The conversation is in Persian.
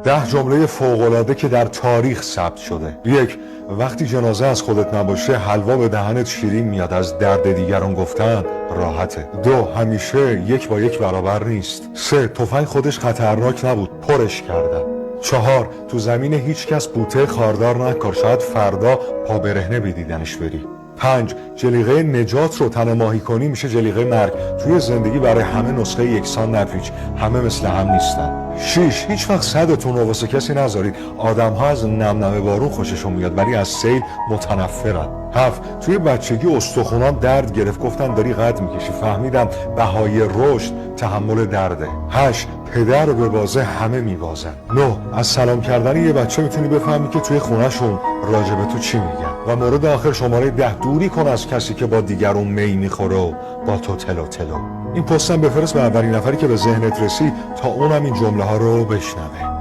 10 جمله فوق‌العاده که در تاریخ ثبت شده. 1. وقتی جنازه از خودت نباشه حلوا به دهنت شیرین میاد، از درد دیگران گفتن راحته. 2. همیشه 1 با 1 برابر نیست. 3. تفنگ خودش خطرناک نبود، پرش کردن. 4. تو زمین هیچ کس بوته خاردار نکار، شاید فردا پا برهنه بدیدنش بری. 5. جلیقه نجات رو تن ماهی کنی میشه جلیقه مرگ. توی زندگی برای همه نسخه یکسان نپیچ، همه مثل هم نیستن. 6. هیچ وقت صدتون رو واسه کسی نذارید. آدم ها از نمنمه بارون خوششون میاد ولی از سیل متنفرن. 7. توی بچگی استخونام درد گرفت، گفتن داری قد میکشی، فهمیدم بهای رشد تحمل درده. 8. پدر رو به بازه همه میبازن. 9. از سلام کردن یه بچه میتونی بفهمی که توی خونهشون راجع به تو چی میگن. و مورد آخر شماره 10. دوری کن از کسی که با دیگرون می میخوره و با تو تلو تلو. این پستم بفرست به اولین نفری که به ذهنت رسید تا اونم این جمله ها رو بشنوه.